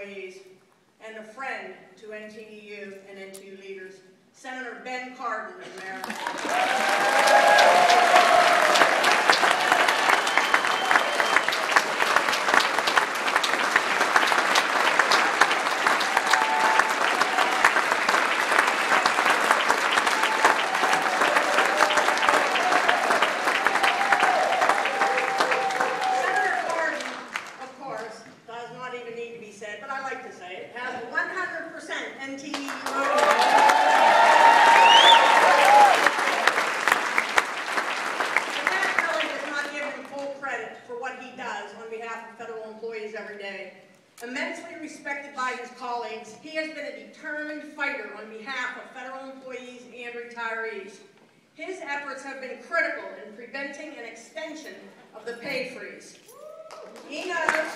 employees, and a friend to NTEU and Nteu leaders, Senator Ben Cardin of Maryland. But I like to say it has 100% NTEU. But that really does not give him full credit for what he does on behalf of federal employees every day. Immensely respected by his colleagues, he has been a determined fighter on behalf of federal employees and retirees. His efforts have been critical in preventing an extension of the pay freeze. He knows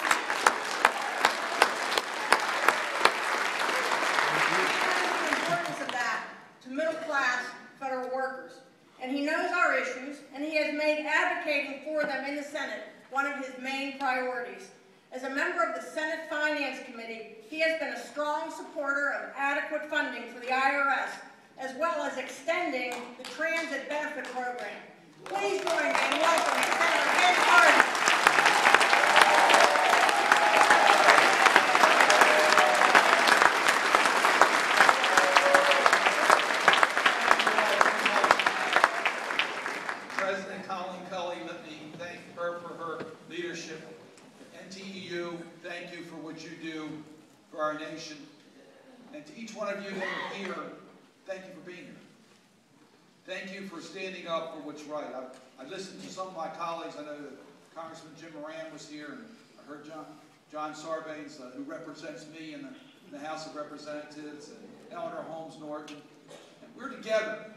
to middle-class federal workers. And he knows our issues, and he has made advocating for them in the Senate one of his main priorities. As a member of the Senate Finance Committee, he has been a strong supporter of adequate funding for the IRS, as well as extending the transit benefit program. Please join me in welcoming Senator Ben Cardin. NTEU, thank you for what you do for our nation. And to each one of you that are here, thank you for being here. Thank you for standing up for what's right. I listened to some of my colleagues. I know that Congressman Jim Moran was here, and I heard John Sarbanes, who represents me in the House of Representatives, and Eleanor Holmes Norton. And we're together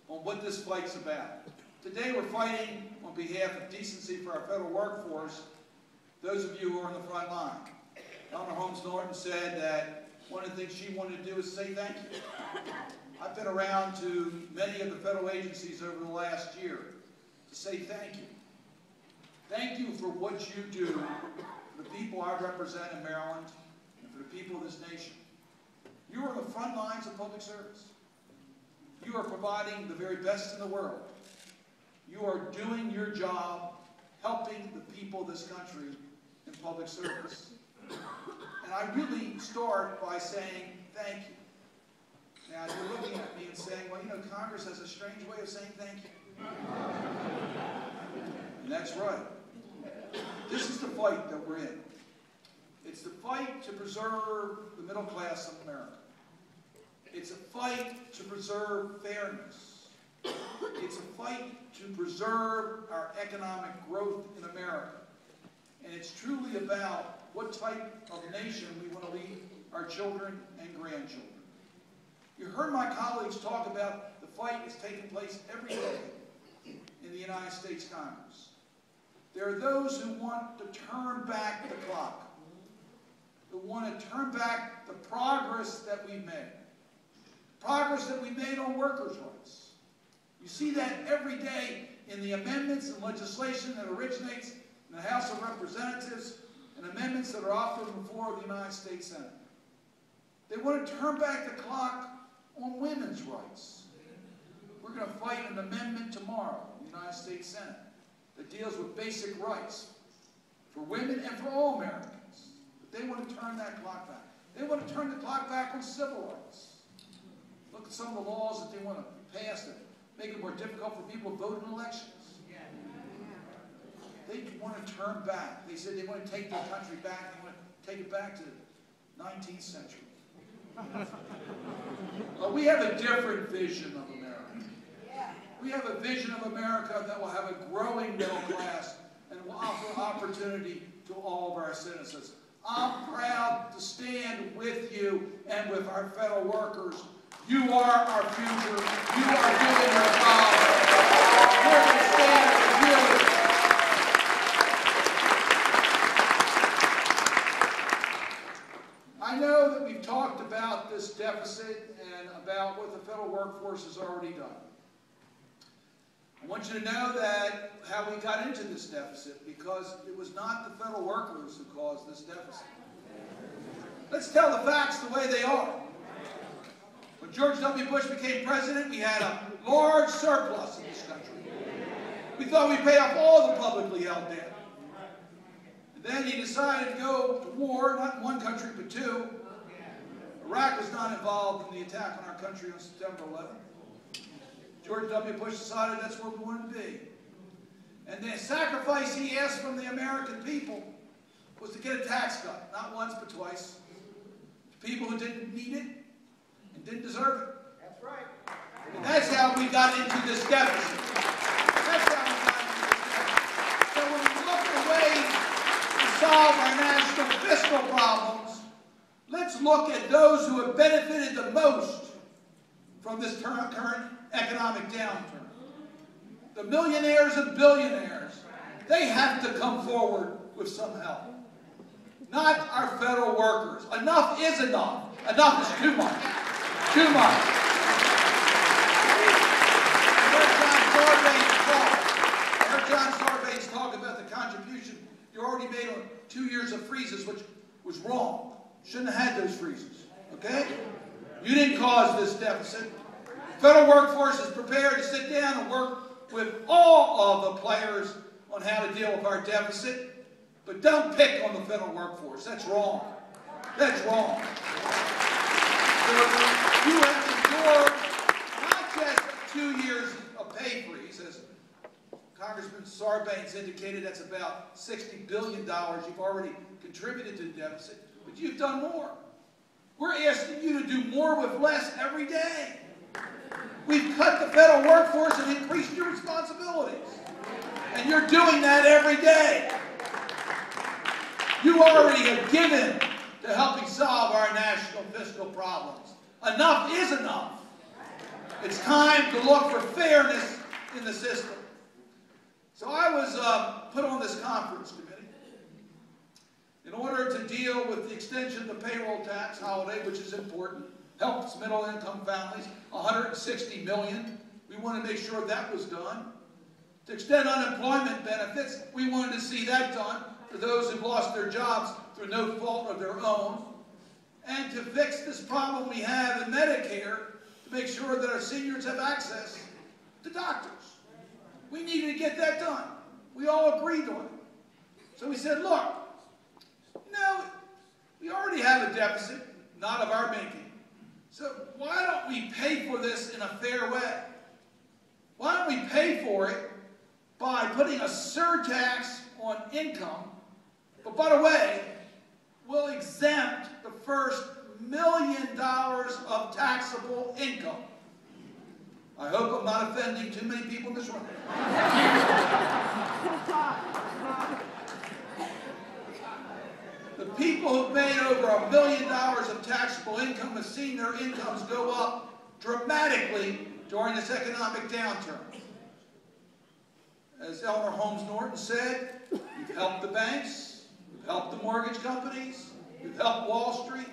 on what this fight's about. Today we're fighting on behalf of decency for our federal workforce, those of you who are on the front line. Eleanor Holmes Norton said that one of the things she wanted to do is say thank you. I've been around to many of the federal agencies over the last year to say thank you. Thank you for what you do for the people I represent in Maryland and for the people of this nation. You are on the front lines of public service. You are providing the very best in the world. You are doing your job, helping the people of this country in public service. And I really start by saying thank you. Now, you're looking at me and saying, well, you know, Congress has a strange way of saying thank you. And that's right. This is the fight that we're in. It's the fight to preserve the middle class of America. It's a fight to preserve fairness. It's a fight to preserve our economic growth in America. And it's truly about what type of nation we want to leave our children and grandchildren. You heard my colleagues talk about the fight that's taking place every day in the United States Congress. There are those who want to turn back the clock, who want to turn back the progress that we've made, progress that we've made on workers' rights. You see that every day in the amendments and legislation that originates in the House of Representatives and amendments that are offered on the floor of the United States Senate. They want to turn back the clock on women's rights. We're going to fight an amendment tomorrow in the United States Senate that deals with basic rights for women and for all Americans. But they want to turn that clock back. They want to turn the clock back on civil rights. Look at some of the laws that they want to pass that make it more difficult for people to vote in elections. They want to turn back. They said they want to take their country back. They want to take it back to the 19th century. But we have a different vision of America. We have a vision of America that will have a growing middle class and will offer opportunity to all of our citizens. I'm proud to stand with you and with our federal workers. You are our future. You are doing your job. We're going to stand with you. I know that we've talked about this deficit and about what the federal workforce has already done. I want you to know that how we got into this deficit, because it was not the federal workers who caused this deficit. Let's tell the facts the way they are. When George W. Bush became president, we had a large surplus in this country. We thought we'd pay off all the publicly held debt. And then he decided to go to war, not in one country, but two. Iraq was not involved in the attack on our country on September 11th. George W. Bush decided that's where we wanted to be. And the sacrifice he asked from the American people was to get a tax cut, not once but twice, to people who didn't need it and didn't deserve it. That's right. And that's how we got into this deficit. That's how we got into this deficit. So when we look at ways to solve our national fiscal problems, let's look at those who have benefited the most from this current economic downturn. The millionaires and billionaires, they have to come forward with some help. Not our federal workers. Enough is enough. Enough is too much. Too much. I heard John Sarbanes talk about the contribution you already made on 2 years of freezes, which was wrong. Shouldn't have had those freezes. Okay? You didn't cause this deficit. The federal workforce is prepared to sit down and work with all of the players on how to deal with our deficit. But don't pick on the federal workforce. That's wrong. That's wrong. So you have endured not just 2 years of pay freeze, as Congressman Sarbanes indicated, that's about $60 billion you've already contributed to the deficit, but you've done more. We're asking you to do more with less every day. We've cut the federal workforce and increased your responsibilities. And you're doing that every day. You already have given to helping solve our national fiscal problems. Enough is enough. It's time to look for fairness in the system. So I was put on this conference committee in order to deal with the extension of the payroll tax holiday, which is important, helps middle-income families, $160 million. We want to make sure that was done. To extend unemployment benefits, we wanted to see that done for those who've lost their jobs through no fault of their own. And to fix this problem we have in Medicare to make sure that our seniors have access to doctors. We needed to get that done. We all agreed on it. So we said, look, we already have a deficit, not of our making. So why don't we pay for this in a fair way? Why don't we pay for it by putting a surtax on income, but by the way, we'll exempt the first $1 million of taxable income. I hope I'm not offending too many people in this room. The people who've made over $1 million of taxable income have seen their incomes go up dramatically during this economic downturn. As Elmer Holmes Norton said, we've helped the banks, we've helped the mortgage companies, we've helped Wall Street.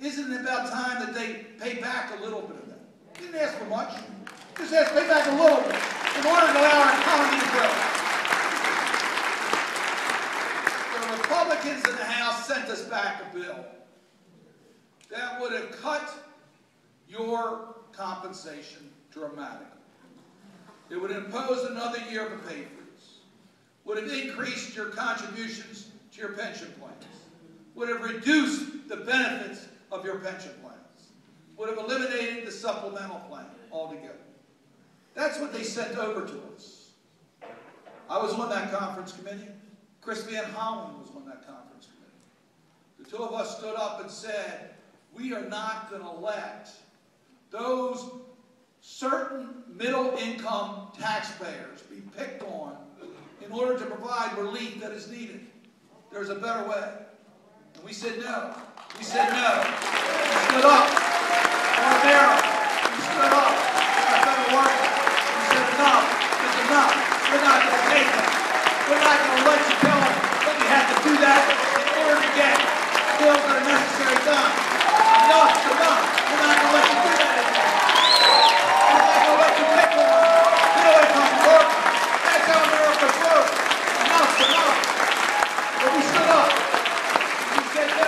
Isn't it about time that they pay back a little bit of that? Didn't ask for much. Just ask to pay back a little bit in order to allow our economy to grow. The Republicans in the House sent us back a bill that would have cut your compensation dramatically. It would impose another year of a pay freeze, would have increased your contributions to your pension plans, would have reduced the benefits of your pension plans, would have eliminated the supplemental plan altogether. That's what they sent over to us. I was on that conference committee. Chris Van Hollen was on that conference committee. The two of us stood up and said, we are not going to let those certain middle-income taxpayers be picked on in order to provide relief that is needed. There's a better way. And we said no. We said no. We stood up for America. We stood up for our fellow workers. We said enough is enough. We're not going to take that. We're not going to let you tell them that we have to do that in order to get skills that are necessary done. Enough is enough. We're not going to let you do that anymore. We're not going to let you pick on middle-income workers. That's how America works. Enough is enough. But we stood up. We said no.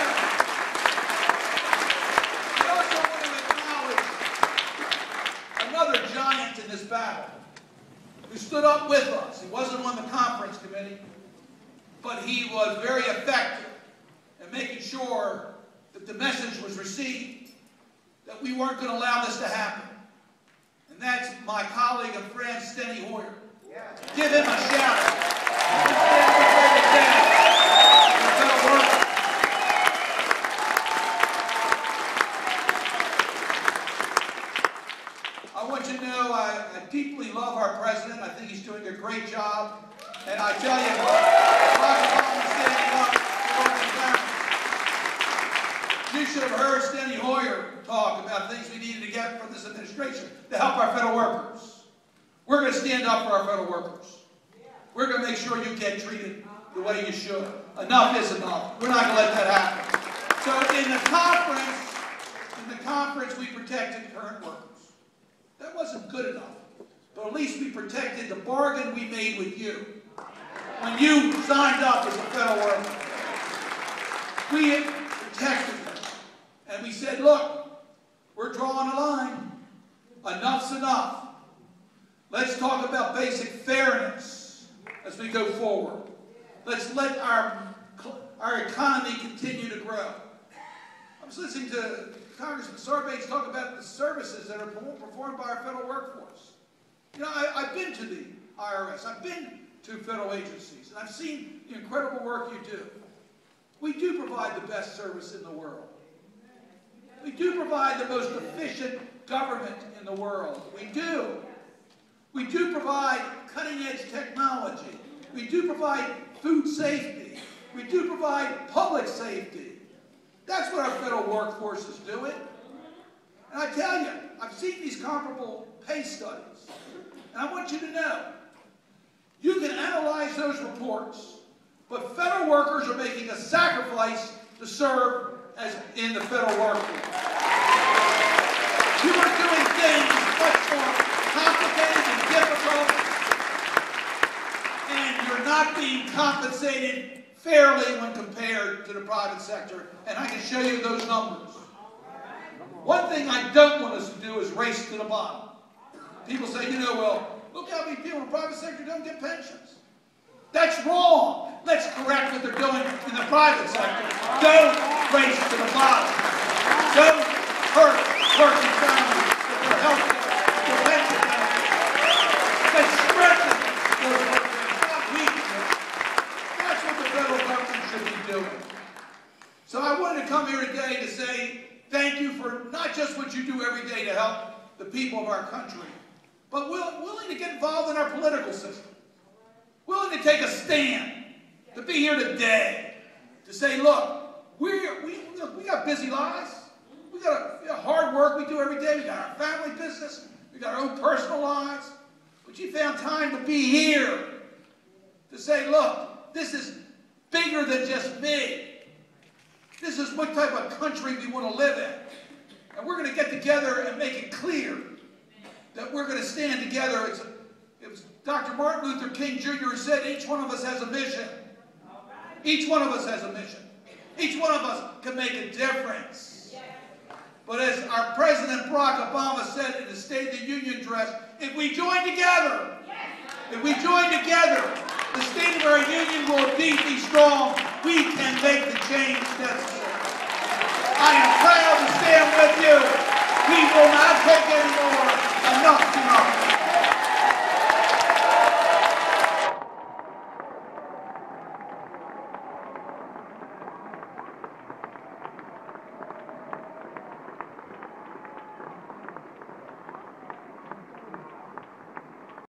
sure that the message was received that we weren't going to allow this to happen. And that's my colleague and friend, Steny Hoyer. Give him a shout. I want you to know I deeply love our president. I think he's doing a great job. And I tell you, Barack Obama standing up for working families. You should have heard Steny Hoyer talk about things we needed to get from this administration to help our federal workers. We're going to stand up for our federal workers. We're going to make sure you get treated the way you should. Enough is enough. We're not going to let that happen. So in the conference, we protected current workers. That wasn't good enough. But at least we protected the bargain we made with you when you signed up as a federal worker. We protected them. And we said, look, we're drawing a line. Enough's enough. Let's talk about basic fairness as we go forward. Let's let our economy continue to grow. I was listening to Congressman Sarbanes talk about the services that are performed by our federal workforce. You know, I've been to the IRS. I've been to federal agencies, and I've seen the incredible work you do. We do provide the best service in the world. We do provide the most efficient government in the world. We do. We do provide cutting-edge technology. We do provide food safety. We do provide public safety. That's what our federal workforce is doing. And I tell you, I've seen these comparable pay studies. And I want you to know, you can analyze those reports, but federal workers are making a sacrifice to serve as in the federal workforce. You are doing things much more complicated and difficult, and you're not being compensated fairly when compared to the private sector, and I can show you those numbers. One thing I don't want us to do is race to the bottom. People say, you know, well, look how many people in the private sector don't get pensions. That's wrong. Let's correct what they're doing in the private sector. Don't race to the bottom. Don't hurt working families with their health care, their pension benefits. Let's strengthen those workers, not weaken them. That's what the federal government should be doing. So I wanted to come here today to say thank you for not just what you do every day to help the people of our country, but willing to get involved in our political system. Willing to take a stand, to be here today, to say, look, we got busy lives. We got hard work we do every day. We got our family business. We got our own personal lives. But you found time to be here to say, look, this is bigger than just me. This is what type of country we want to live in. And we're going to get together and make it clear that we're going to stand together. It was Dr. Martin Luther King Jr. who said each one of us has a mission. Each one of us has a mission. Each one of us can make a difference. But as our President Barack Obama said in his State of the Union address, if we join together, the state of our union will indeed be strong. We can make the change necessary. I am proud to stand with you. We will not take